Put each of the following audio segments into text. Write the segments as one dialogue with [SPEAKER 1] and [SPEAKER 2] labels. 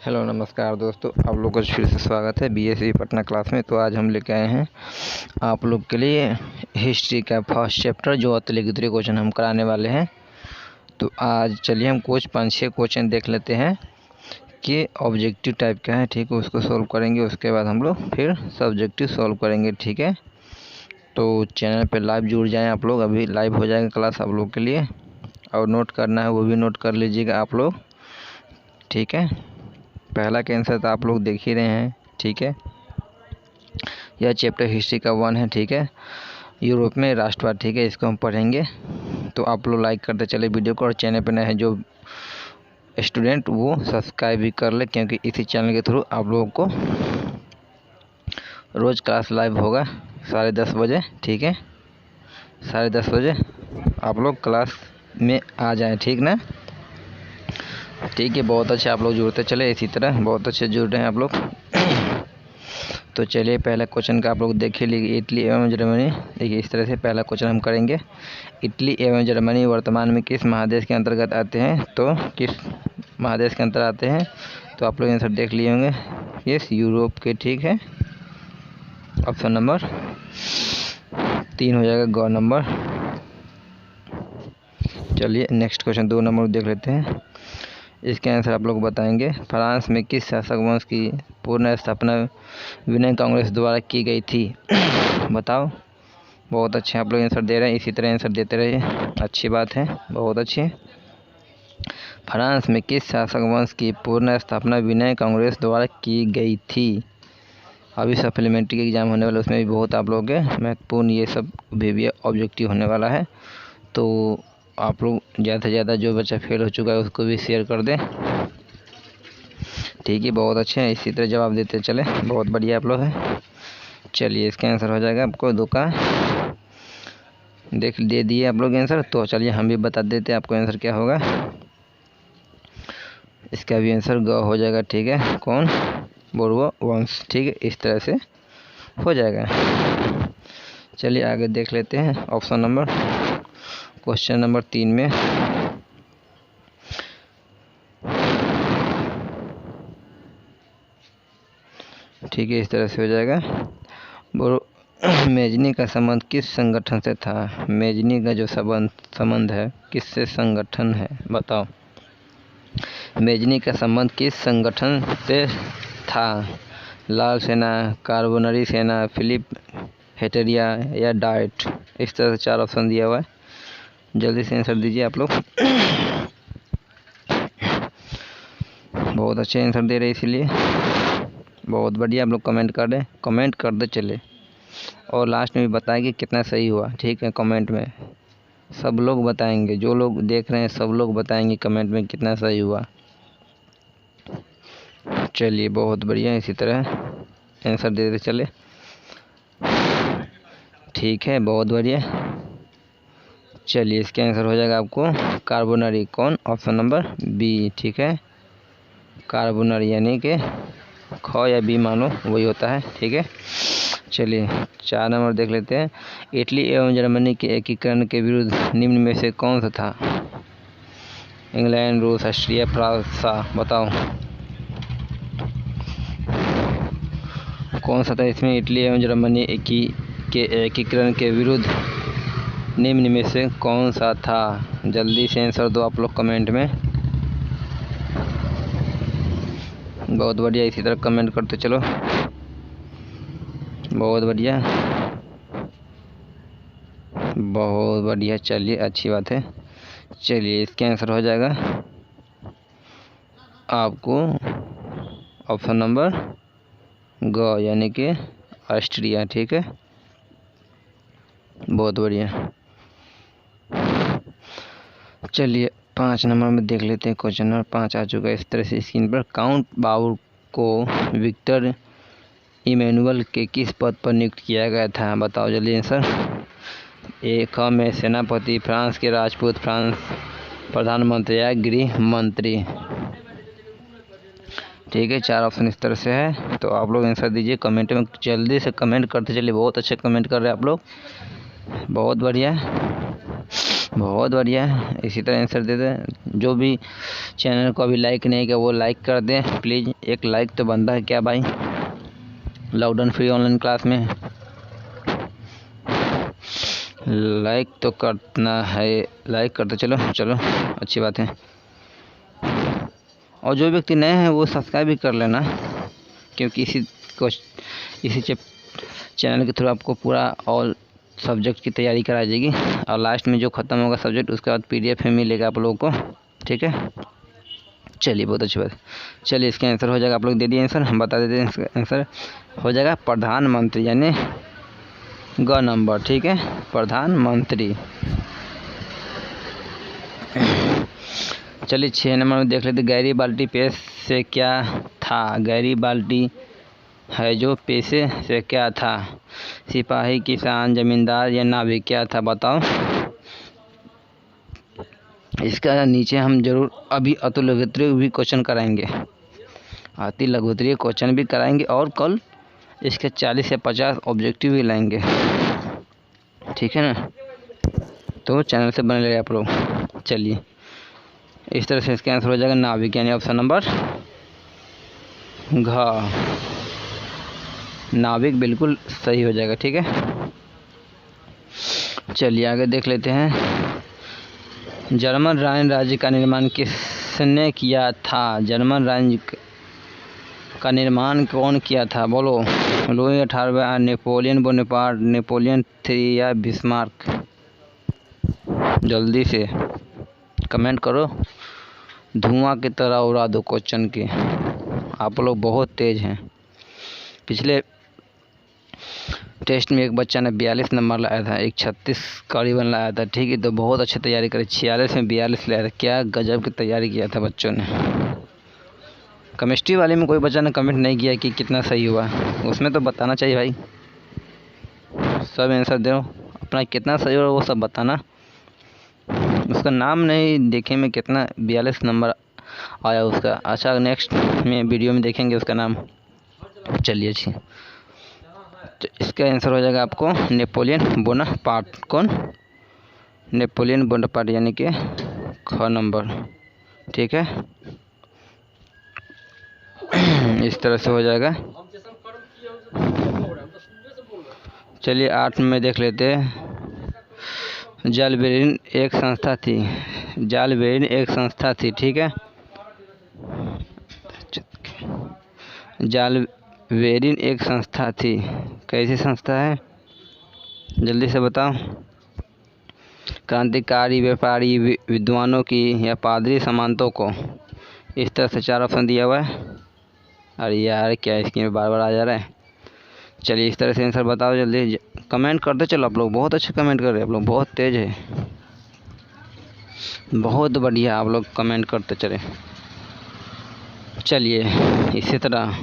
[SPEAKER 1] Hello नमस्कार दोस्तों, आप लोगों का फिर से स्वागत है बीएससी पटना क्लास में। तो आज हम लेके आए हैं आप लोग के लिए हिस्ट्री का फर्स्ट चैप्टर, जो अतुल्य क्वेश्चन हम कराने वाले हैं। तो आज चलिए हम कुछ 5-6 क्वेश्चन देख लेते हैं कि ऑब्जेक्टिव टाइप का है, ठीक है, उसको सॉल्व करेंगे। उसके बाद हम लोग फिर सब्जेक्टिव सॉल्व करेंगे, ठीक है। तो चैनल पर लाइव जुड़ जाएँ आप लोग, अभी लाइव हो जाएगा क्लास आप लोग के लिए। और नोट करना है वो भी नोट कर लीजिएगा आप लोग, ठीक है। पहला का आंसर तो आप लोग देख ही रहे हैं, ठीक है। यह चैप्टर हिस्ट्री का 1 है, ठीक है। यूरोप में राष्ट्रवाद, ठीक है, इसको हम पढ़ेंगे। तो आप लोग लाइक करते चले वीडियो को, और चैनल पर नए हैं जो स्टूडेंट वो सब्सक्राइब भी कर ले, क्योंकि इसी चैनल के थ्रू आप लोगों को रोज़ क्लास लाइव होगा 10:30 बजे, ठीक है। 10:30 बजे आप लोग क्लास में आ जाएं, ठीक ना। ठीक है, बहुत अच्छे आप लोग जुड़ते चले, इसी तरह बहुत अच्छे जुड़ रहे हैं आप लोग। तो चलिए पहला क्वेश्चन का आप लोग देख ही लीजिए। इटली एवं जर्मनी, देखिए इस तरह से पहला क्वेश्चन हम करेंगे। इटली एवं जर्मनी वर्तमान में किस महादेश के अंतर्गत आते हैं? तो किस महादेश के अंतर आते हैं? तो आप लोग आंसर देख लिए होंगे, यस, यूरोप के, ठीक है। ऑप्शन नंबर 3 हो जाएगा, ग नंबर। चलिए नेक्स्ट क्वेश्चन 2 नंबर देख लेते हैं। इसके आंसर आप लोग बताएंगे। फ्रांस में किस शासक वंश की पूर्ण स्थापना विनय कांग्रेस द्वारा की गई थी? बताओ। बहुत अच्छे आप लोग आंसर दे रहे हैं, इसी तरह आंसर देते रहिए, अच्छी बात है, बहुत अच्छी। फ्रांस में किस शासक वंश की पूर्ण स्थापना विनय कांग्रेस द्वारा की गई थी? अभी सप्लीमेंट्री एग्जाम होने वाला, उसमें भी बहुत आप लोग के महत्वपूर्ण ये सब भी ऑब्जेक्टिव होने वाला है। तो आप लोग ज़्यादा से ज़्यादा जो बच्चा फेल हो चुका है उसको भी शेयर कर दें, ठीक है। बहुत अच्छे हैं, इसी तरह जवाब देते चले, बहुत बढ़िया आप लोग हैं। चलिए इसका आंसर हो जाएगा आपको दो का, दे दिए आप लोग आंसर। तो चलिए हम भी बता देते हैं आपको आंसर क्या होगा। इसका भी आंसर ग हो जाएगा, ठीक है। कौन? बोर्बो वंश, ठीक है, इस तरह से हो जाएगा। चलिए आगे देख लेते हैं ऑप्शन नंबर, क्वेश्चन नंबर 3 में। ठीक है, इस तरह से हो जाएगा। मेजनी का संबंध किस संगठन से था? मेजनी का जो संबंध है किससे संगठन है? बताओ। मेजनी का संबंध किस संगठन से था? लाल सेना, कार्बोनरी सेना, फिलिप हेटेरिया या डाइट? इस तरह से 4 ऑप्शन दिया हुआ है, जल्दी से आंसर दीजिए आप लोग। बहुत अच्छे आंसर दे रहे, इसीलिए बहुत बढ़िया। आप लोग कमेंट कर दें, कमेंट कर दे चले, और लास्ट में भी बताएंगे कितना सही हुआ, ठीक है। कमेंट में सब लोग बताएंगे, जो लोग देख रहे हैं सब लोग बताएंगे कमेंट में कितना सही हुआ। चलिए बहुत बढ़िया, इसी तरह आंसर देते चले, ठीक है, बहुत बढ़िया। चलिए इसका आंसर हो जाएगा आपको कार्बोनरी, कौन? ऑप्शन नंबर बी, ठीक है। कार्बोनरी यानी कि ख या बी मानो वही होता है, ठीक है। चलिए 4 नंबर देख लेते हैं। इटली एवं जर्मनी के एकीकरण के विरुद्ध निम्न में से कौन सा था? इंग्लैंड, रूस, ऑस्ट्रिया, फ्रांस? बताओ कौन सा था इसमें? इटली एवं जर्मनी के एकीकरण के विरुद्ध निम्न में से कौन सा था? जल्दी से आंसर दो आप लोग कमेंट में, बहुत बढ़िया, इसी तरह कमेंट करते चलो, बहुत बढ़िया, बहुत बढ़िया। चलिए अच्छी बात है। चलिए इसका आंसर हो जाएगा आपको ऑप्शन नंबर ग, यानी कि ऑस्ट्रिया, ठीक है, बहुत बढ़िया। चलिए 5 नंबर में देख लेते हैं। क्वेश्चन नंबर 5 आ चुका है इस तरह से स्क्रीन पर। काउंट बाउर को विक्टर इमैनुअल के किस पद पर नियुक्त किया गया था? बताओ जल्दी आंसर। ए ख में सेनापति, फ्रांस के राजपूत, फ्रांस प्रधानमंत्री या गृह मंत्री? ठीक है, 4 ऑप्शन इस तरह से है। तो आप लोग आंसर दीजिए कमेंट में, जल्दी से कमेंट करते चलिए, बहुत अच्छे कमेंट कर रहे हैं आप लोग, बहुत बढ़िया। बहुत बढ़िया है, इसी तरह आंसर दे दें। जो भी चैनल को अभी लाइक नहीं किया वो लाइक कर दें प्लीज़, एक लाइक तो बनता है क्या भाई, लॉकडाउन फ्री ऑनलाइन क्लास में लाइक तो करना है, लाइक करते चलो चलो अच्छी बात है। और जो व्यक्ति नए हैं वो सब्सक्राइब भी कर लेना, क्योंकि इसी चैनल के थ्रू आपको पूरा ऑल सब्जेक्ट की तैयारी कराई जाएगी, और लास्ट में जो ख़त्म होगा सब्जेक्ट उसके बाद PDF में मिलेगा आप लोगों को, ठीक है। चलिए बहुत अच्छी बात। चलिए इसका आंसर हो जाएगा, आप लोग दे दिए आंसर, हम बता देते हैं। इसका आंसर हो जाएगा प्रधानमंत्री, यानी ग नंबर, ठीक है, प्रधानमंत्री। चलिए 6 नंबर में देख लेते, गैरी बाल्टी पेश से क्या था। गैरी बाल्टी है जो पेशे से क्या था, सिपाही, किसान, जमींदार या नाविक, क्या था बताओ। इसका नीचे हम जरूर अभी अति लघुत्तरीय भी क्वेश्चन कराएंगे, अति लघुत्तरीय क्वेश्चन भी कराएंगे, और कल इसके 40 से 50 ऑब्जेक्टिव भी लाएंगे, ठीक है ना। तो चैनल से बने रहिए आप लोग। चलिए इस तरह से इसका आंसर हो जाएगा नाविक, यानी ऑप्शन नंबर घ, नाविक बिल्कुल सही हो जाएगा, ठीक है। चलिए आगे देख लेते हैं। जर्मन रानी राज्य का निर्माण किसने किया था। जर्मन राज्य का निर्माण कौन किया था, बोलो। लुई 18वां, नेपोलियन बोनापार्ट, नेपोलियन 3 या बिस्मार्क। जल्दी से कमेंट करो, धुआं की तरह उड़ा दो क्वेश्चन की। आप लोग बहुत तेज हैं। पिछले टेस्ट में एक बच्चा ने 42 नंबर लाया था, एक 36 करीबन लाया था, ठीक है। तो बहुत अच्छी तैयारी करी, 46 में 42 लाया था, क्या गजब की तैयारी किया था बच्चों ने। केमिस्ट्री वाले में कोई बच्चा ने कमेंट नहीं किया कि कितना सही हुआ, उसमें तो बताना चाहिए भाई, सब आंसर दो अपना, कितना सही हुआ वो सब बताना। उसका नाम नहीं देखे में कितना 42 नंबर आया उसका। अच्छा नेक्स्ट में वीडियो में देखेंगे उसका नाम। चलिए अच्छी, तो इसका आंसर हो जाएगा आपको नेपोलियन बोनापार्ट। कौन, नेपोलियन बोनापार्ट, यानी कि ख नंबर, ठीक है। इस तरह से हो जाएगा। चलिए 8 में देख लेते हैं। जालबेरिन एक संस्था थी, जालबेरिन एक संस्था थी, ठीक है। जालबेरिन एक संस्था थी, कैसी संस्था है जल्दी से बताओ। क्रांतिकारी, व्यापारी, विद्वानों की या पादरी सामंतों को, इस तरह से 4 ऑप्शन दिया हुआ है। अरे यार क्या स्क्रीन में बार बार आ जा रहा है। चलिए इस तरह से आंसर बताओ, जल्दी कमेंट करते चलो आप लोग, बहुत अच्छे कमेंट कर रहे हैं आप लोग, बहुत तेज है, बहुत बढ़िया, आप लोग कमेंट करते चले। चलिए इसी तरह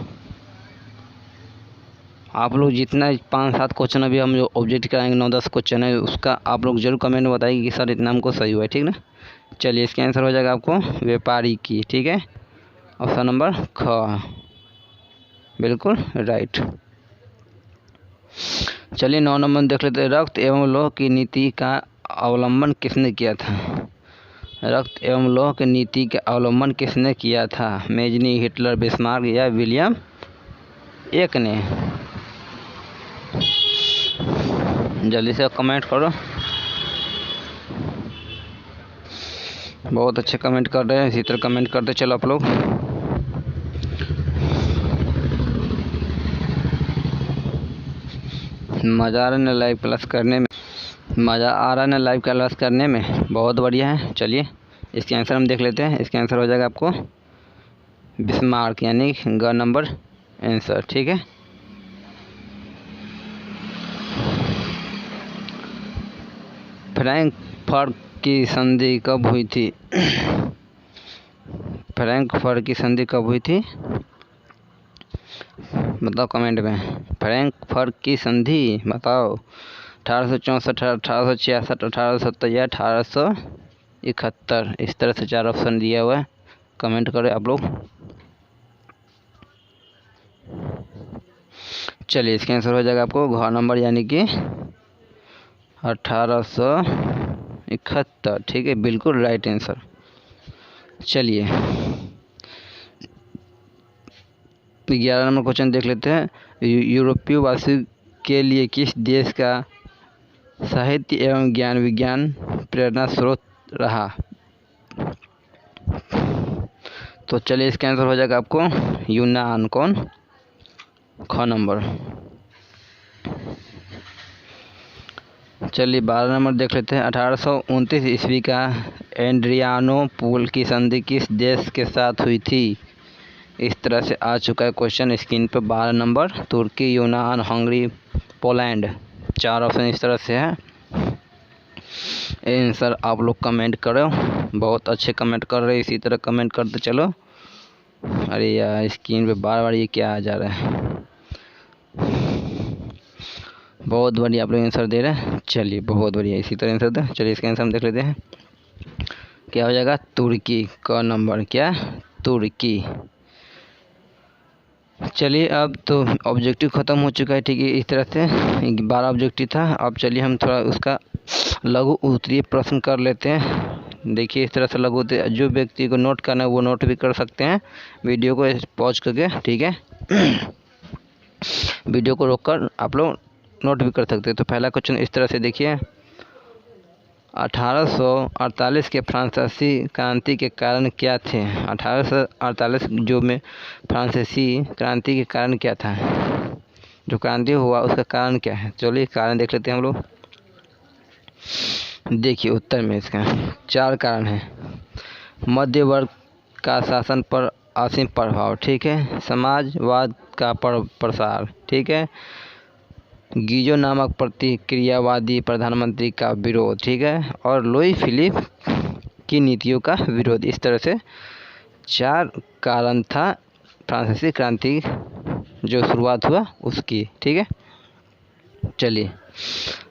[SPEAKER 1] आप लोग जितना 5-7 क्वेश्चन अभी हम जो ऑब्जेक्ट कराएंगे, 9-10 क्वेश्चन है, उसका आप लोग जरूर कमेंट में बताइए कि सर इतना हमको सही हुआ है, ठीक ना। चलिए इसका आंसर हो जाएगा आपको व्यापारी की, ठीक है, ऑप्शन नंबर ख, बिल्कुल राइट। चलिए 9 नंबर देख लेते हैं। रक्त एवं लौह की नीति का अवलंबन किसने किया था। रक्त एवं लौह की नीति का अवलंबन किसने किया था, मेजनी, हिटलर, बिस्मार्क या विलियम एक ने। जल्दी से कमेंट करो, बहुत अच्छे कमेंट कर रहे हैं, इसी तरह कमेंट करते चलो आप लोग। मज़ा आ रहा है लाइव क्लास करने में, मज़ा आ रहा है ना लाइव क्लास करने में, बहुत बढ़िया है। चलिए इसके आंसर हम देख लेते हैं। इसका आंसर हो जाएगा आपको बिस्मार्क, यानी ग नंबर आंसर, ठीक है। फ्रैंकफर्ट की संधि कब हुई थी। फ्रैंकफर्ट की संधि कब हुई थी बताओ कमेंट में। फ्रैंकफर्ट की संधि बताओ, 1864, 1866, 1870 या 1871। इस तरह से 4 ऑप्शन दिया हुआ है, कमेंट करें आप लोग। चलिए इसका आंसर हो जाएगा आपको घ नंबर, यानी कि 71, ठीक है, बिल्कुल राइट आंसर। चलिए 11 नंबर क्वेश्चन देख लेते हैं। यूरोपीय वासी के लिए किस देश का साहित्य एवं ज्ञान विज्ञान प्रेरणा स्रोत रहा? तो चलिए इसका आंसर हो जाएगा आपको यूनान। कौन? ख नंबर। चलिए 12 नंबर देख लेते हैं। 1829 ईस्वी का एड्रियानोपुल की संधि किस देश के साथ हुई थी? इस तरह से आ चुका है क्वेश्चन स्क्रीन पर। 12 नंबर तुर्की, यूनान, हंगरी, पोलैंड, 4 ऑप्शन इस तरह से है। आंसर आप लोग कमेंट करो, बहुत अच्छे कमेंट कर रहे, इसी तरह कमेंट करते चलो। अरे यार स्क्रीन पे बार बार ये क्या आ जा रहा है। बहुत बढ़िया आप लोग आंसर दे रहे हैं। चलिए बहुत बढ़िया, इसी तरह आंसर दे। चलिए इसका आंसर हम देख लेते हैं, क्या हो जाएगा? तुर्की। क नंबर क्या? तुर्की। चलिए अब तो ऑब्जेक्टिव ख़त्म हो चुका है, ठीक है। इस तरह से 12 ऑब्जेक्टिव था। अब चलिए हम थोड़ा उसका लघु उत्तरीय प्रश्न कर लेते हैं। देखिए इस तरह से लघु उत्तरीय, जो व्यक्ति को नोट करना है वो नोट भी कर सकते हैं वीडियो को पॉज करके, ठीक है। वीडियो को रोककर आप लोग नोट भी कर सकते हैं। तो पहला क्वेश्चन इस तरह से देखिए, 1848 के फ्रांसीसी क्रांति के कारण क्या थे? 1848 जो में फ्रांसीसी क्रांति के कारण क्या था? जो क्रांति हुआ उसका कारण क्या है? चलिए कारण देख लेते हैं हम लोग। देखिए उत्तर में इसका 4 कारण हैं। मध्य वर्ग का शासन पर असीम प्रभाव, ठीक है। समाजवाद का प्रसार, ठीक है। गीजो नामक प्रतिक्रियावादी प्रधानमंत्री का विरोध, ठीक है। और लुई फिलिप की नीतियों का विरोध। इस तरह से 4 कारण था फ्रांसीसी क्रांति जो शुरुआत हुआ उसकी, ठीक है। चलिए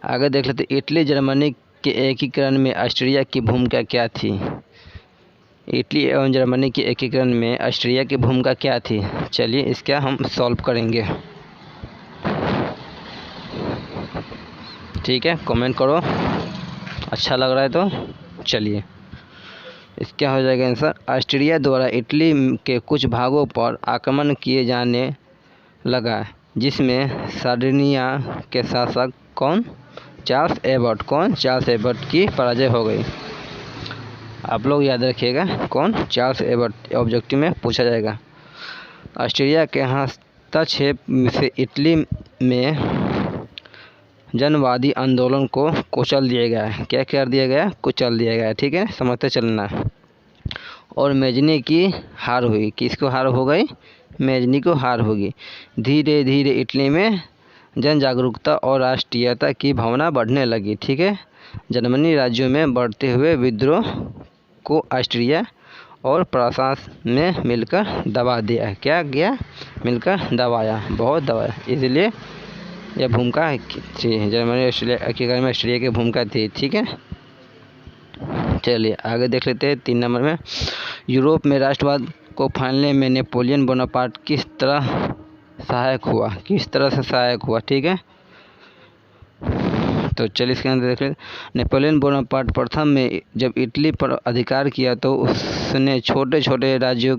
[SPEAKER 1] आगे देख लेते। इटली जर्मनी के एकीकरण में ऑस्ट्रिया की भूमिका क्या थी? इटली एवं जर्मनी के एकीकरण में ऑस्ट्रिया की भूमिका क्या थी? चलिए इसका हम सॉल्व करेंगे, ठीक है। कमेंट करो अच्छा लग रहा है तो। चलिए इसका हो जाएगा आंसर, ऑस्ट्रिया द्वारा इटली के कुछ भागों पर आक्रमण किए जाने लगा, जिसमें सार्डिनिया के शासक कौन? Charles Albert. कौन? चार्ल्स एबर्ट की पराजय हो गई। आप लोग याद रखिएगा कौन? चार्ल्स एबर्ट ऑब्जेक्टिव में पूछा जाएगा। ऑस्ट्रिया के हस्तक्षेप से इटली में जनवादी आंदोलन को कुचल दिया गया है। क्या कर दिया गया? कुचल दिया गया, ठीक है, समझते चलना। और मेजनी की हार हुई। किसको हार हो गई? मेजनी को हार होगी। धीरे धीरे इटली में जन जागरूकता और राष्ट्रीयता की भावना बढ़ने लगी, ठीक है। जर्मनी राज्यों में बढ़ते हुए विद्रोह को ऑस्ट्रिया और प्रशासन ने मिलकर दबा दिया। क्या किया? मिलकर दबाया, बहुत दबाया। इसलिए यह भूमिका थी जर्मनी ऑस्ट्रेलिया एकीकरण में ऑस्ट्रेलिया की भूमिका थी, ठीक है। चलिए आगे देख लेते हैं 3 नंबर में। यूरोप में राष्ट्रवाद को फैलने में नेपोलियन बोनापार्ट किस तरह सहायक हुआ? किस तरह से सहायक हुआ, ठीक है। तो चलिए इसके अंदर देख लेते। नेपोलियन बोनापार्ट प्रथम में जब इटली पर अधिकार किया तो उसने छोटे छोटे राज्यों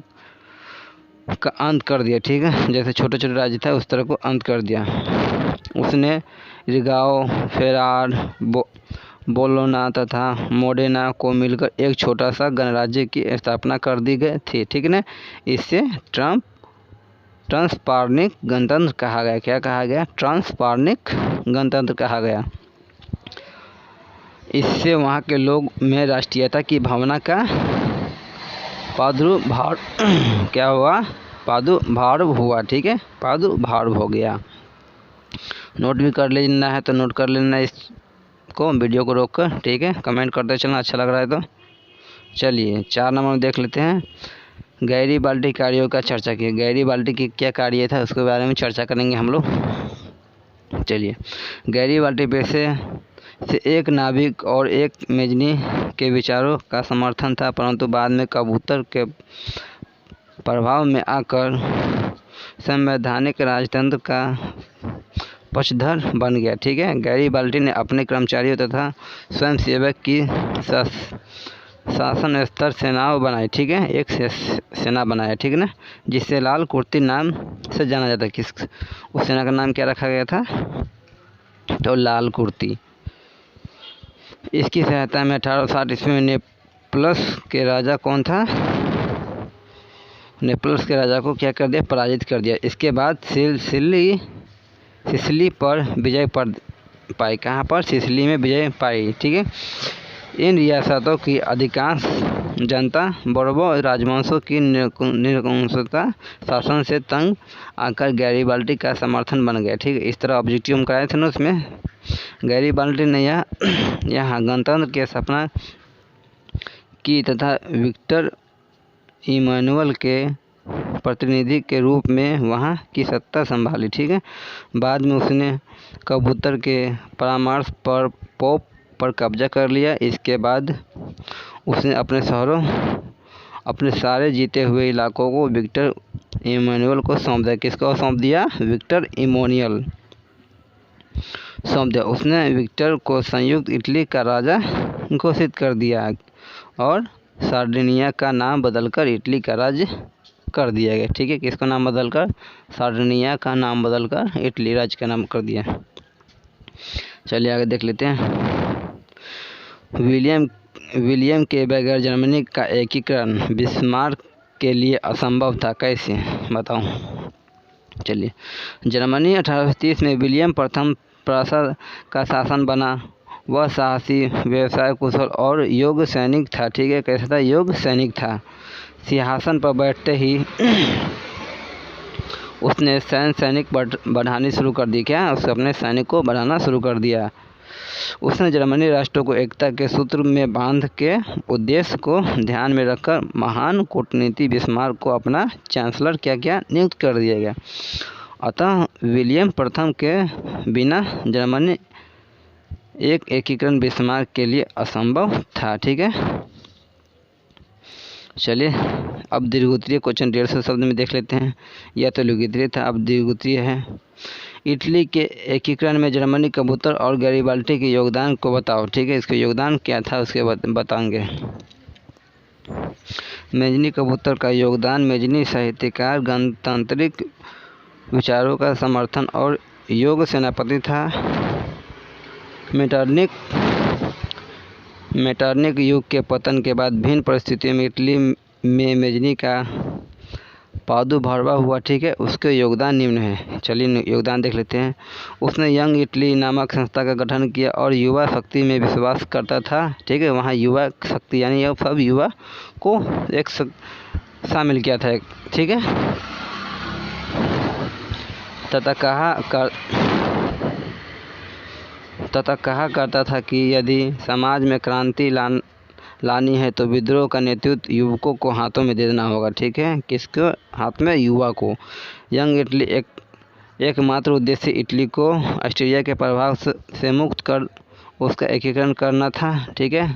[SPEAKER 1] का अंत कर दिया, ठीक है। जैसे छोटे छोटे राज्य था उस तरह को अंत कर दिया उसने। रिगाओ, फेरार, बोलोना तथा मोडेना को मिलकर एक छोटा सा गणराज्य की स्थापना कर दी गई थी, ठीक है ना। इससे ट्रांसपार्निक गणतंत्र कहा गया। क्या कहा गया? ट्रांसपार्निक गणतंत्र कहा गया। इससे वहाँ के लोग में राष्ट्रीयता की भावना का प्रादुर्भाव क्या हुआ? प्रादुर्भाव हुआ, ठीक है, प्रादुर्भाव हो गया। नोट भी कर लेना है तो नोट कर लेना इसको, वीडियो को रोक कर, ठीक है। कमेंट करते चलना अच्छा लग रहा है तो। चलिए 4 नंबर में देख लेते हैं। गैरीबाल्डी कार्यों का चर्चा की। गैरीबाल्डी की क्या कार्य था उसके बारे में चर्चा करेंगे हम लोग। चलिए गैरीबाल्डी पेशे से एक नाविक और एक मेजनी के विचारों का समर्थन था, परंतु बाद में कबूतर के प्रभाव में आकर संवैधानिक राजतंत्र का पक्षधर बन गया। ठीक है, गैरिबाल्डी ने अपने कर्मचारियों तथा स्वयंसेवक की शासन स्तर सेनाओं बनाई। ठीक है, एक सेना बनाया, ठीक है ना, जिसे लाल कुर्ती नाम से जाना जाता है। उस सेना का नाम क्या रखा गया था? तो लाल कुर्ती। इसकी सहायता में 1860 ईस्वी में नेपल्स के राजा कौन था? नेपल्स के राजा को क्या कर दिया? पराजित कर दिया। इसके बाद सिसिली पर विजय पाई। कहाँ पर? सिसिली में विजय पाई। ठीक है, इन रियासतों की अधिकांश जनता बोर्बो राजवंशों की निरंकुशता शासन से तंग आकर गैरिबाल्डी का समर्थन बन गया। ठीक है, इस तरह ऑब्जेक्टिव हम कराए थे ना उसमें। गैरिबाल्डी ने यहाँ गणतंत्र के स्थापना की तथा विक्टर इमैनुअल के प्रतिनिधि के रूप में वहाँ की सत्ता संभाली। ठीक है, बाद में उसने कबूतर के परामर्श पर पोप पर कब्जा कर लिया। इसके बाद उसने अपने सारे जीते हुए इलाकों को विक्टर इमैनुअल को सौंप दिया। किसको सौंप दिया? विक्टर इमैनुअल सौंप दिया। उसने विक्टर को संयुक्त इटली का राजा घोषित कर दिया और सार्डिनिया का नाम बदलकर इटली का राज्य कर दिया गया। ठीक है, किसका नाम बदलकर? सार्डिनिया का नाम बदलकर इटली राज्य का नाम कर दिया। चलिए आगे देख लेते हैं। विलियम के बगैर जर्मनी का एकीकरण बिस्मार्क के लिए असंभव था। कैसे? बताओ। चलिए, जर्मनी 1830 में विलियम प्रथम प्रासाद का शासन बना। वह साहसी, व्यवसाय कुशल और योग्य सैनिक था। ठीक है, कैसा था? योग्य सैनिक था। सिंहासन पर बैठते ही उसने सैनिक बढ़ानी शुरू कर दी। क्या? उसने अपने सैनिक को बढ़ाना शुरू कर दिया। उसने जर्मनी राष्ट्र को एकता के सूत्र में बांध के उद्देश्य को ध्यान में रखकर महान कूटनीति बिस्मार्क को अपना चांसलर क्या नियुक्त कर दिया गया। अतः विलियम प्रथम के बिना जर्मनी एक एकीकरण बिस्मार्क के लिए असंभव था। ठीक है, चलिए अब दीर्घोत्तरीय क्वेश्चन 150 शब्द में देख लेते हैं। यह तो लघुत्तरीय था, अब दीर्घोत्तरीय है। इटली के एकीकरण में जर्मनी, कबूतर और गैरिबाल्डी के योगदान को बताओ। ठीक है, इसका योगदान क्या था उसके बताएंगे। मेजनी कबूतर का योगदान: मेजनी साहित्यकार, गणतांत्रिक विचारों का समर्थन और योग्य सेनापति था। मेटरनिक युग के पतन के बाद विभिन्न परिस्थितियों में इटली में मेजनी का प्रादुर्भाव हुआ। ठीक है, उसके योगदान निम्न है। चलिए योगदान देख लेते हैं। उसने यंग इटली नामक संस्था का गठन किया और युवा शक्ति में विश्वास करता था। ठीक है, वहाँ युवा शक्ति यानी अब सब युवा को एक शामिल किया था। ठीक है, तथा कहा करता था कि यदि समाज में क्रांति लानी है तो विद्रोह का नेतृत्व युवकों को हाथों में दे देना होगा। ठीक है, किसके हाथ में? युवा को। यंग इटली एकमात्र उद्देश्य इटली को ऑस्ट्रिया के प्रभाव से मुक्त कर उसका एकीकरण करना था। ठीक है,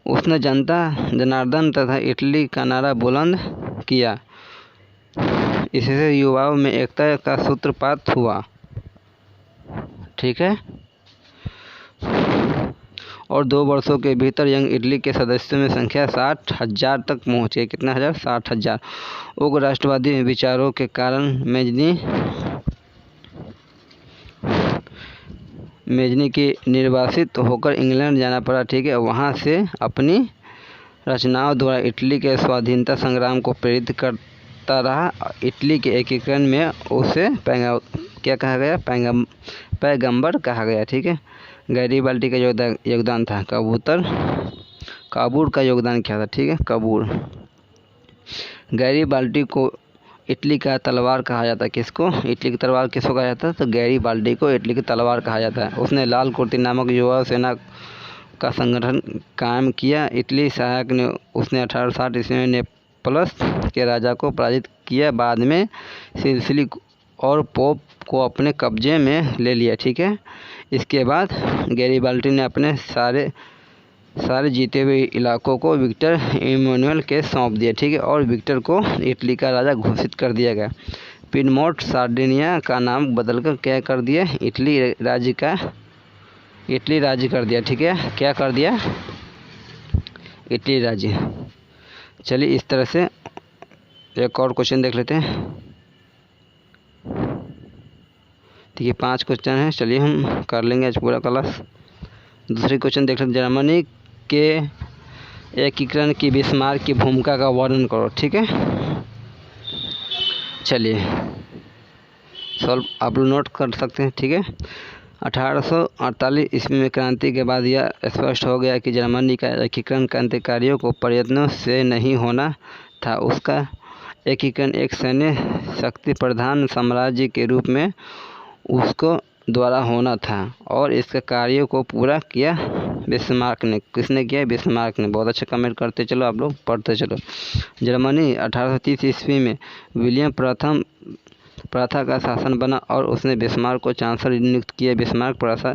[SPEAKER 1] उसने जनता जनार्दन तथा इटली का नारा बुलंद किया। इससे युवाओं में एकता का सूत्रपात हुआ। ठीक है, और 2 वर्षों के भीतर यंग इटली के सदस्यों में संख्या 60,000 तक पहुँच गई। कितना हजार? 60,000। उग्र राष्ट्रवादी विचारों के कारण मेजनी की निर्वासित होकर इंग्लैंड जाना पड़ा। ठीक है, वहाँ से अपनी रचनाओं द्वारा इटली के स्वाधीनता संग्राम को प्रेरित करता रहा। इटली के एकीकरण में उसे क्या कहा गया? पैगंबर कहा गया। ठीक है, गैरिबाल्डी का योगदान था। काबूर का योगदान क्या था? ठीक है, काबूर। गैरिबाल्डी को इटली का तलवार कहा जाता है। किसको? इटली की तलवार किसको कहा जाता है? तो गैरिबाल्डी को इटली की तलवार कहा जाता है। उसने लाल कुर्ती नामक युवा सेना का संगठन कायम किया। इटली सहायक ने उसने 1860 ईस्वी में नेपल्स के राजा को पराजित किया। बाद में सिसिली और पोप को अपने कब्जे में ले लिया। ठीक है, इसके बाद गैरिबाल्डी ने अपने सारे जीते हुए इलाकों को विक्टर इमैनुअल के सौंप दिया। ठीक है, और विक्टर को इटली का राजा घोषित कर दिया गया। पिडमोंट सार्डिनिया का नाम बदलकर क्या कर दिया, इटली राज्य कर दिया। ठीक है, क्या कर दिया, इटली राज्य। चलिए इस तरह से एक और क्वेश्चन देख लेते हैं। ठीक है, 5 क्वेश्चन हैं, चलिए हम कर लेंगे आज पूरा क्लास। दूसरी क्वेश्चन देख लेते हैं। जर्मनी के एकीकरण की बिस्मार्क की भूमिका का वर्णन करो। ठीक है, चलिए सॉल्व आप लोग नोट कर सकते हैं। ठीक है, 1848 ईस्वी में क्रांति के बाद यह स्पष्ट हो गया कि जर्मनी का एकीकरण क्रांतिकारियों को प्रयत्नों से नहीं होना था। उसका एकीकरण एक सैन्य शक्ति प्रधान साम्राज्य के रूप में उसको द्वारा होना था और इसके कार्यों को पूरा किया बिस्मार्क ने। किसने किया, बिस्मार्क ने। बहुत अच्छा कमेंट करते चलो, आप लोग पढ़ते चलो। जर्मनी 1830 ईस्वी में विलियम प्रथम प्रथा का शासन बना और उसने बिस्मार्क को चांसलर नियुक्त किया। बिस्मार्क प्रथा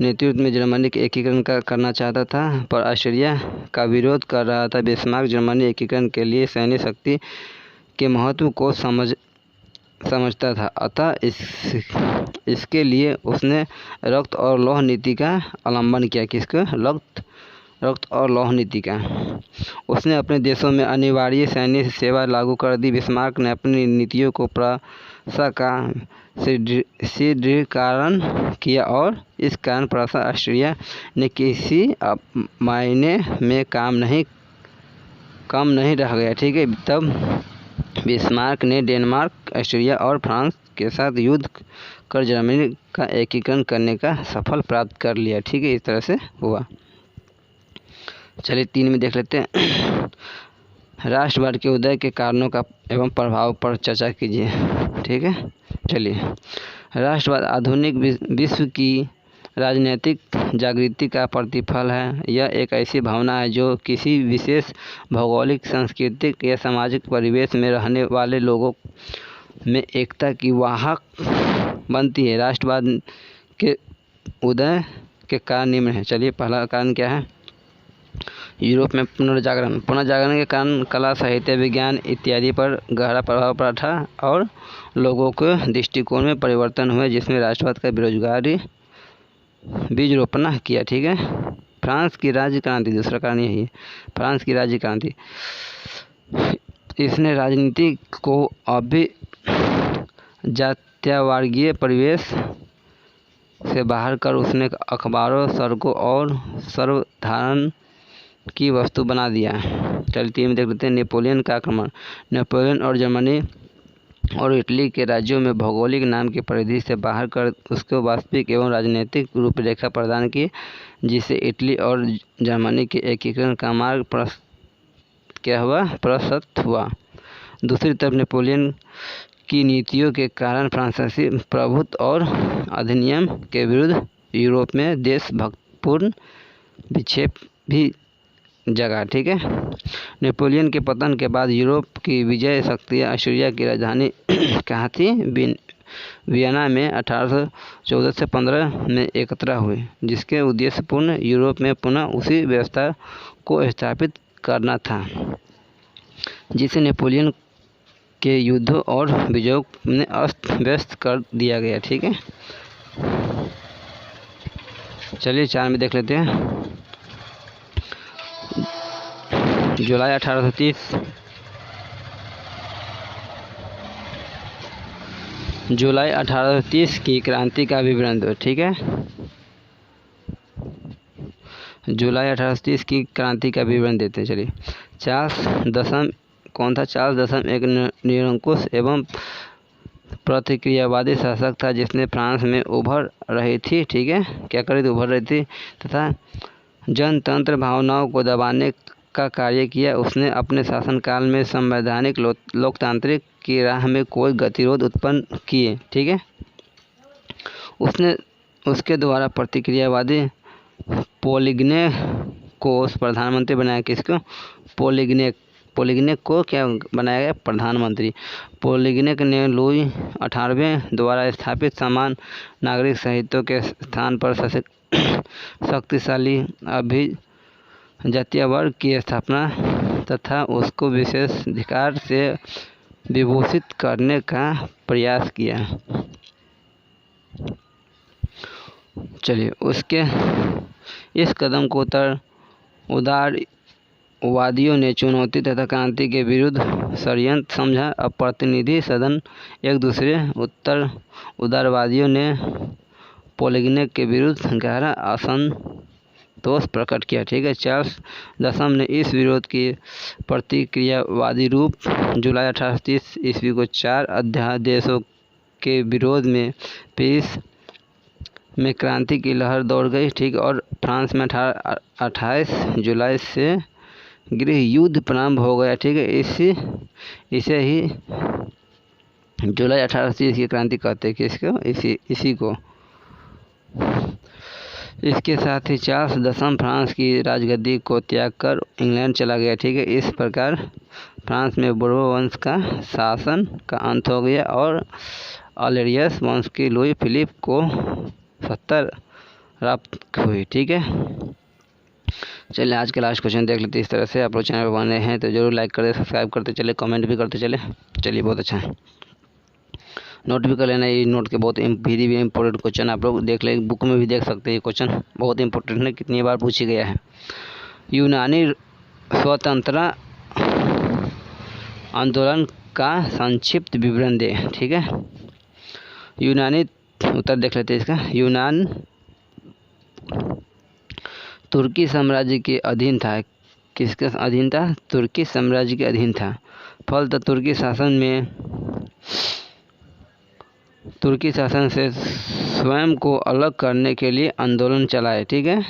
[SPEAKER 1] नेतृत्व में जर्मनी के एकीकरण करना चाहता था पर ऑस्ट्रिया का विरोध कर रहा था। बिस्मार्क जर्मनी एकीकरण के लिए सैन्य शक्ति के महत्व को समझता था, अतः इसके लिए उसने रक्त और लौह नीति का अवलंबन किया। किसका, रक्त और लौह नीति का। उसने अपने देशों में अनिवार्य सैन्य सेवा लागू कर दी। बिस्मार्क ने अपनी नीतियों को प्रशा का सुदृढ़ीकरण किया और इस कारण प्रशा ऑस्ट्रिया ने किसी मायने में कम नहीं रह गया। ठीक है, तब बिस्मार्क ने डेनमार्क, ऑस्ट्रिया और फ्रांस के साथ युद्ध कर जर्मनी का एकीकरण करने का सफल प्राप्त कर लिया। ठीक है, इस तरह से हुआ। चलिए 3 में देख लेते हैं। राष्ट्रवाद के उदय के कारणों का एवं प्रभाव पर चर्चा कीजिए। ठीक है, चलिए। राष्ट्रवाद आधुनिक विश्व की राजनीतिक जागृति का प्रतिफल है। यह एक ऐसी भावना है जो किसी विशेष भौगोलिक, सांस्कृतिक या सामाजिक परिवेश में रहने वाले लोगों में एकता की वाहक बनती है। राष्ट्रवाद के उदय के कारण निम्न है। चलिए, पहला कारण क्या है, यूरोप में पुनर्जागरण के कारण कला, साहित्य, विज्ञान इत्यादि पर गहरा प्रभाव पड़ा था और लोगों के दृष्टिकोण में परिवर्तन हुए जिसमें राष्ट्रवाद का बेरोजगारी बीज रोपण किया। ठीक है, फ्रांस की राज्य क्रांति, दूसरा कारण यही है, फ्रांस की राज्य क्रांति। इसने राजनीति को जातीयवर्गीय परिवेश से बाहर कर उसने अखबारों, सड़कों और सर्वधारण की वस्तु बना दिया। चलिए 3 में देख लेते हैं। नेपोलियन का आक्रमण। नेपोलियन और जर्मनी और इटली के राज्यों में भौगोलिक नाम की परिधि से बाहर कर उसको वास्तविक एवं राजनीतिक रूपरेखा प्रदान की, जिससे इटली और जर्मनी के एकीकरण का मार्ग प्रशस्त हुआ। दूसरी तरफ नेपोलियन की नीतियों के कारण फ्रांसीसी प्रभुत्व और अधिनियम के विरुद्ध यूरोप में देशभक्तिपूर्ण विक्षेप भी जगह। ठीक है, नेपोलियन के पतन के बाद यूरोप की विजय शक्तियाँ ऑस्ट्रिया की राजधानी कहाँ थी, वियना में 1814 से 15 में एकत्र हुए, जिसके उद्देश्य पूर्ण यूरोप में पुनः उसी व्यवस्था को स्थापित करना था जिसे नेपोलियन के युद्धों और विजयों ने अस्त व्यस्त कर दिया गया। ठीक है, चलिए 4 में देख लेते हैं। जुलाई 1830 की क्रांति का विवरण दो। ठीक है, जुलाई 1830 की क्रांति का विवरण देते हैं। चलिए, चार्ल्स दशम एक निरंकुश एवं प्रतिक्रियावादी शासक था जिसने फ्रांस में उभर रही थी। ठीक है, क्या करी थी, उभर रही थी तथा जनतंत्र भावनाओं को दबाने का कार्य किया। उसने अपने शासनकाल में संवैधानिक लोकतांत्रिक की राह में कोई गतिरोध उत्पन्न किए। ठीक है, उसने उसके द्वारा प्रतिक्रियावादी पोलिग्ने को प्रधानमंत्री बनाया। किसको, पोलिग्ने को क्या बनाया गया, प्रधानमंत्री। पोलिग्ने ने लुई 18वें द्वारा स्थापित समान नागरिक संहिता के स्थान पर शक्तिशाली अभिजातीय वर्ग की स्थापना
[SPEAKER 2] तथा उसको विशेषाधिकार से विभूषित करने का प्रयास किया। चलिए, उसके इस कदम को उदारवादियों ने चुनौती तथा क्रांति के विरुद्ध षड्यंत्र समझा। अब प्रतिनिधि सदन एक दूसरे उदारवादियों ने पोलिगने के विरुद्ध गहरा असंतोष प्रकट किया। ठीक है, चार्ल्स दशम ने इस विरोध की प्रतिक्रियावादी रूप जुलाई 1830 ईस्वी को 4 अध्यादेशों के विरोध में पेरिस में क्रांति की लहर दौड़ गई। ठीक, और फ्रांस में 28 जुलाई से गृह युद्ध प्रारंभ हो गया। ठीक है, इसे ही जुलाई 1830 की क्रांति कहते हैं। किसको? इसी को। इसके साथ ही चार्ल्स दशम फ्रांस की राजगद्दी को त्याग कर इंग्लैंड चला गया। ठीक है, इस प्रकार फ्रांस में बोर्बो वंश का शासन का अंत हो गया और अलेरियस वंश की लुई फिलिप को सत्ता प्राप्त हुई। ठीक है, चलिए आज के लास्ट क्वेश्चन देख लेते हैं। इस तरह से आप लोग चैनल पर बने हैं तो जरूर लाइक करें, सब्सक्राइब करते चले, कमेंट भी करते चले। चलिए, बहुत अच्छा है। नोट भी कर लेना, ये नोट के बहुत भी इम्पोर्टेंट क्वेश्चन आप लोग देख लें, बुक में भी देख सकते हैं। ये क्वेश्चन बहुत इंपॉर्टेंट है, कितनी बार पूछी गया है। यूनानी स्वतंत्रता आंदोलन का संक्षिप्त विवरण दे। ठीक है, यूनानी उत्तर देख लेते हैं इसका। यूनान तुर्की साम्राज्य के अधीन था। किसके अधीन था? तुर्की साम्राज्य के अधीन था। फलतः तुर्की शासन से स्वयं को अलग करने के लिए आंदोलन चलाए। ठीक है,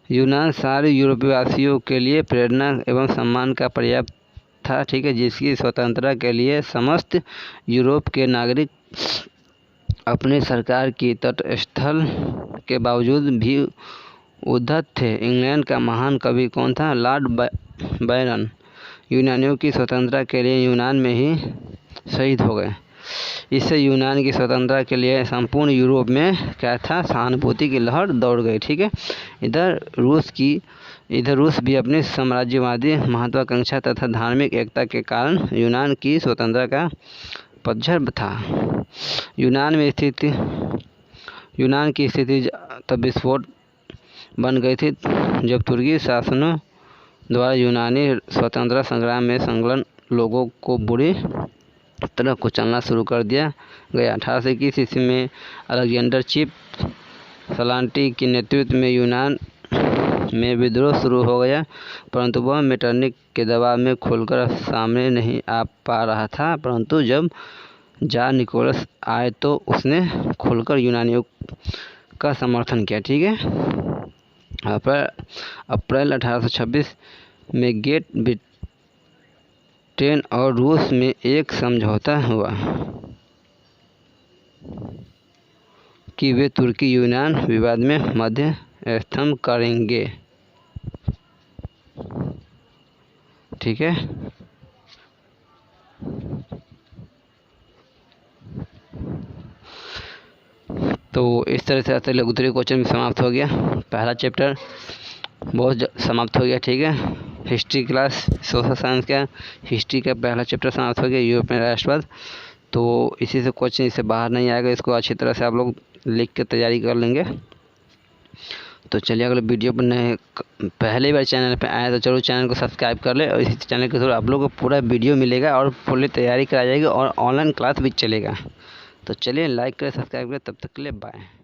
[SPEAKER 2] यूनान सारे यूरोपवासियों के लिए प्रेरणा एवं सम्मान का पर्याप्त था। ठीक है, जिसकी स्वतंत्रता के लिए समस्त यूरोप के नागरिक अपने सरकार की तटस्थल के बावजूद भी उद्धत थे। इंग्लैंड का महान कवि कौन था? लॉर्ड बायरन यूनानियों की स्वतंत्रता के लिए यूनान में ही शहीद हो गए। इससे यूनान की स्वतंत्रता के लिए संपूर्ण यूरोप में क्या था? सहानुभूति की लहर दौड़ गई। ठीक है, इधर रूस भी अपनी साम्राज्यवादी महत्वाकांक्षा तथा धार्मिक एकता के कारण यूनान की स्वतंत्रता का पतझड़ था। यूनान की स्थिति तब विस्फोट बन गई थी जब तुर्की शासनों द्वारा यूनानी स्वतंत्रता संग्राम में संलग्न लोगों को बुरी तरह कुचलना शुरू कर दिया गया। 1821 ईस्वी में अलेक्जेंडर चीफ सलांटी के नेतृत्व में यूनान में विद्रोह शुरू हो गया, परंतु वह मेटरनिक के दबाव में खुलकर सामने नहीं आ पा रहा था। परंतु जब जार निकोलस आए तो उसने खुलकर यूनानियों का समर्थन किया। ठीक है, अप्रैल 1826 में ग्रेट ब्रिटेन और रूस में एक समझौता हुआ कि वे तुर्की यूनान विवाद में मध्यस्थता करेंगे। ठीक है, तो इस तरह से लघुत्तरीय क्वेश्चन भी समाप्त हो गया। पहला चैप्टर बहुत समाप्त हो गया। ठीक है, हिस्ट्री क्लास सोशल साइंस का हिस्ट्री का पहला चैप्टर समाप्त हो गया, यूरोप में राष्ट्रवाद। तो इसी से क्वेश्चन इससे बाहर नहीं आएगा, इसको अच्छी तरह से आप लोग लिख के तैयारी कर लेंगे। तो चलिए, अगले वीडियो पर पहली बार चैनल पे आए तो जरूर चैनल को सब्सक्राइब कर ले, और इसी चैनल के थ्रू आप लोगों को पूरा वीडियो मिलेगा और पूरी तैयारी कराई जाएगी और ऑनलाइन क्लास भी चलेगा। तो चलिए, लाइक करें, सब्सक्राइब करें। तब तक के लिए बाय।